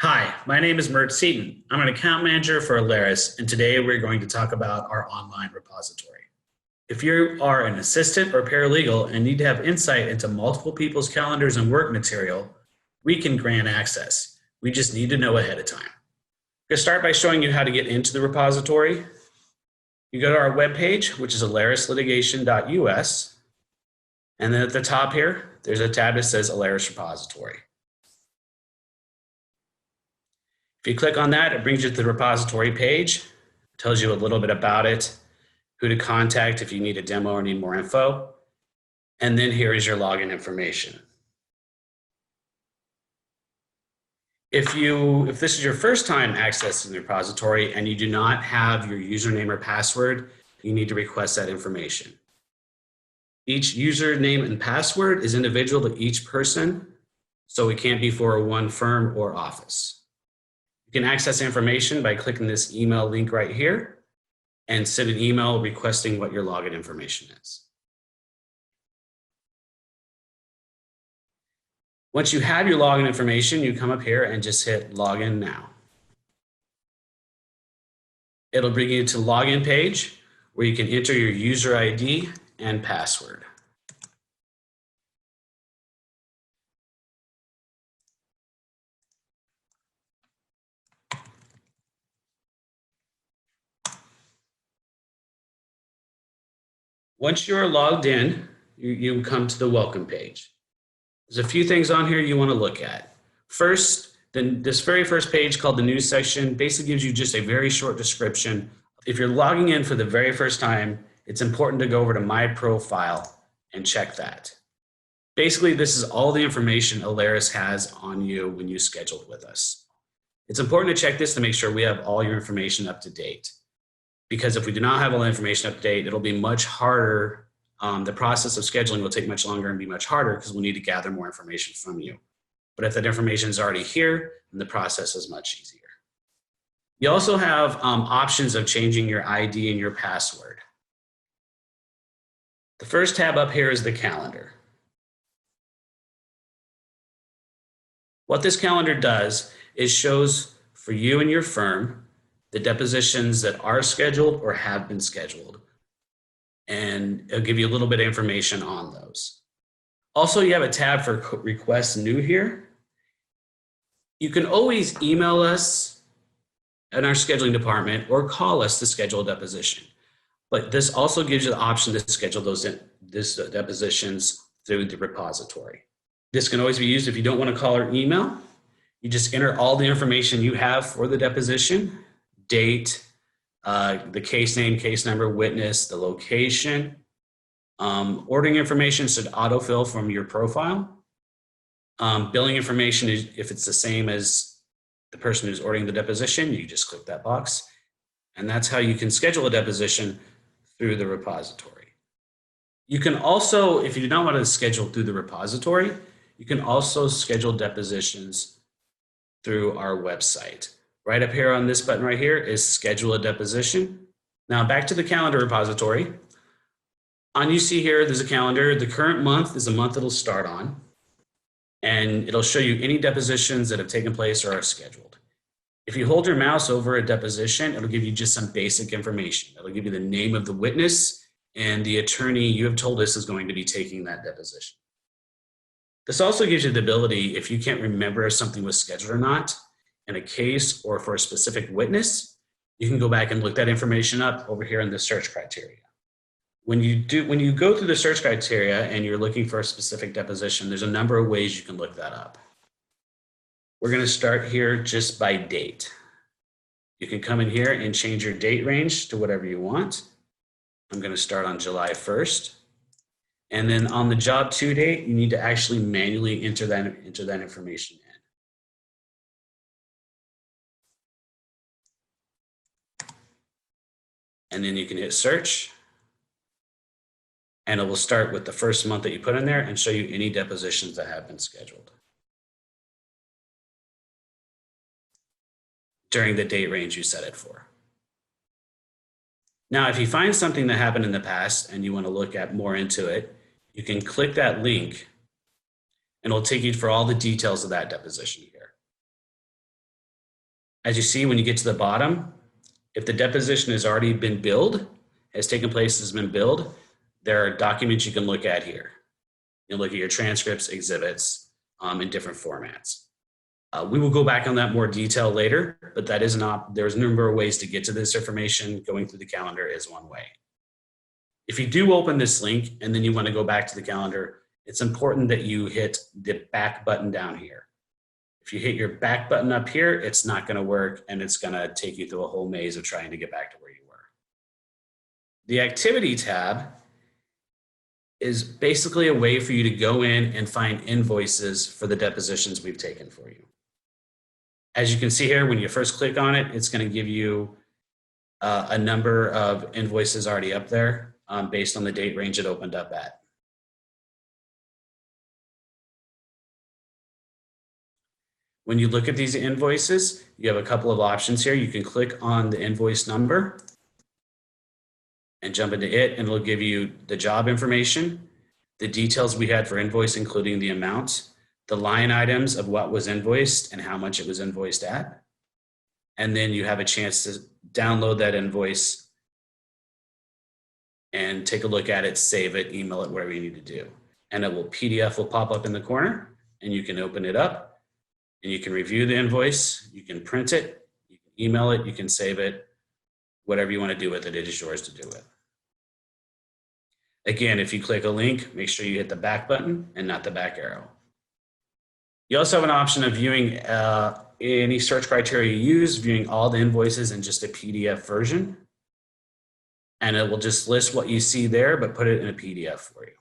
Hi, my name is Mert Seaton. I'm an account manager for Alaris, and today we're going to talk about our online repository. If you are an assistant or paralegal and need to have insight into multiple people's calendars and work material, we can grant access. We just need to know ahead of time. I'm going to start by showing you how to get into the repository. You go to our webpage, which is alarislitigation.us, and then at the top here, there's a tab that says Alaris Repository. If you click on that, it brings you to the repository page. It tells you a little bit about it, who to contact if you need a demo or need more info. And then here is your login information. If this is your first time accessing the repository and you do not have your username or password, you need to request that information. Each username and password is individual to each person, so it can't be for one firm or office. You can access information by clicking this email link right here and send an email requesting what your login information is. Once you have your login information, you come up here and just hit login now. It'll bring you to the login page where you can enter your user ID and password. Once you're logged in, you come to the welcome page. There's a few things on here you want to look at. First, this very first page called the news section basically gives you just a very short description. If you're logging in for the very first time, it's important to go over to My Profile and check that. Basically, this is all the information Alaris has on you when you scheduled with us. It's important to check this to make sure we have all your information up to date. Because if we do not have all the information up to date, it'll be much harder. The process of scheduling will take much longer and be much harder because we'll need to gather more information from you. But if that information is already here, then the process is much easier. You also have options of changing your ID and your password. The first tab up here is the calendar. What this calendar does is shows for you and your firm the depositions that are scheduled or have been scheduled. And it'll give you a little bit of information on those. Also, you have a tab for requests new here. You can always email us in our scheduling department or call us to schedule a deposition. But this also gives you the option to schedule those depositions through the repository. This can always be used if you don't want to call or email. You just enter all the information you have for the deposition, date, the case name, case number, witness, the location. Ordering information should autofill from your profile. Billing information, if it's the same as the person who's ordering the deposition, you just click that box. And that's how you can schedule a deposition through the repository. You can also, if you do not want to schedule through the repository, you can also schedule depositions through our website. Right up here on this button right here is schedule a deposition. Now back to the calendar repository. You see here, there's a calendar. The current month is the month it'll start on. And it'll show you any depositions that have taken place or are scheduled. If you hold your mouse over a deposition, it'll give you just some basic information. It'll give you the name of the witness and the attorney you have told us is going to be taking that deposition. This also gives you the ability, if you can't remember if something was scheduled or not, in a case or for a specific witness, you can go back and look that information up over here in the search criteria. When you go through the search criteria and you're looking for a specific deposition, there's a number of ways you can look that up. We're going to start here just by date. You can come in here and change your date range to whatever you want. I'm going to start on July 1st. And then on the job to date, you need to actually manually enter that information in. And then you can hit search. And it will start with the first month that you put in there and show you any depositions that have been scheduled during the date range you set it for. Now, if you find something that happened in the past and you want to look at more into it, you can click that link and it'll take you for all the details of that deposition here. As you see, when you get to the bottom, if the deposition has already been billed, has taken place, has been billed, there are documents you can look at here. You look at your transcripts, exhibits in different formats. We will go back on that more detail later, but that is there's a number of ways to get to this information. Going through the calendar is one way. If you do open this link and then you want to go back to the calendar, it's important that you hit the back button down here. If you hit your back button up here, it's not going to work and it's going to take you through a whole maze of trying to get back to where you were. The activity tab is basically a way for you to go in and find invoices for the depositions we've taken for you. As you can see here, when you first click on it, it's going to give you a number of invoices already up there based on the date range it opened up at. When you look at these invoices, you have a couple of options here. You can click on the invoice number and jump into it, and it'll give you the job information, the details we had for invoice, including the amount, the line items of what was invoiced and how much it was invoiced at. And then you have a chance to download that invoice and take a look at it, save it, email it, whatever you need to do. And PDF will pop up in the corner and you can open it up and you can review the invoice, you can print it, you can email it, you can save it, whatever you want to do with it, it is yours to do with. Again, if you click a link, make sure you hit the back button and not the back arrow. You also have an option of viewing any search criteria you use, viewing all the invoices in just a PDF version. And it will just list what you see there, but put it in a PDF for you.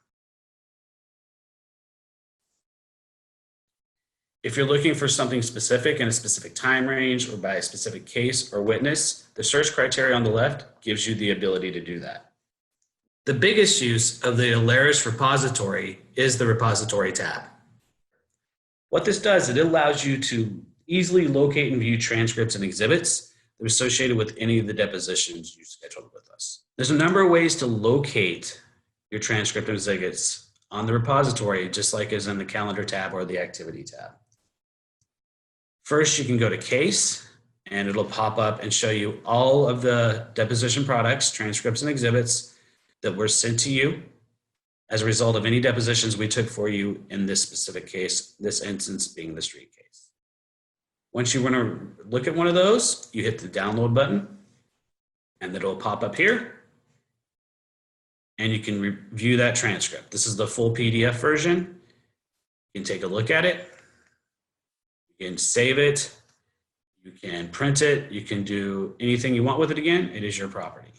If you're looking for something specific in a specific time range or by a specific case or witness, the search criteria on the left gives you the ability to do that. The biggest use of the Alaris repository is the repository tab. What this does, it allows you to easily locate and view transcripts and exhibits that are associated with any of the depositions you scheduled with us. There's a number of ways to locate your transcript and exhibits on the repository, just like as in the calendar tab or the activity tab. First, you can go to case and it'll pop up and show you all of the deposition products, transcripts, and exhibits that were sent to you as a result of any depositions we took for you in this specific case, this instance being the street case. Once you want to look at one of those, you hit the download button and it'll pop up here and you can review that transcript. This is the full PDF version. You can take a look at it. You can save it. You can print it. You can do anything you want with it again. It is your property.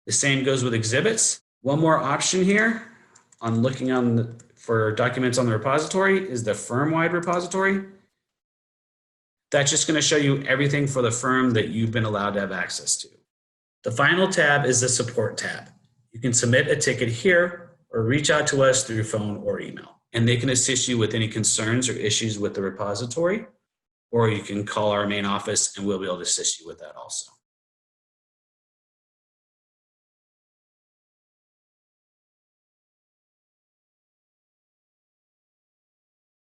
The same goes with exhibits. One more option here on looking for documents on the repository is the firm-wide repository. That's just going to show you everything for the firm that you've been allowed to have access to. The final tab is the support tab. You can submit a ticket here or reach out to us through phone or email, and they can assist you with any concerns or issues with the repository, or you can call our main office and we'll be able to assist you with that also.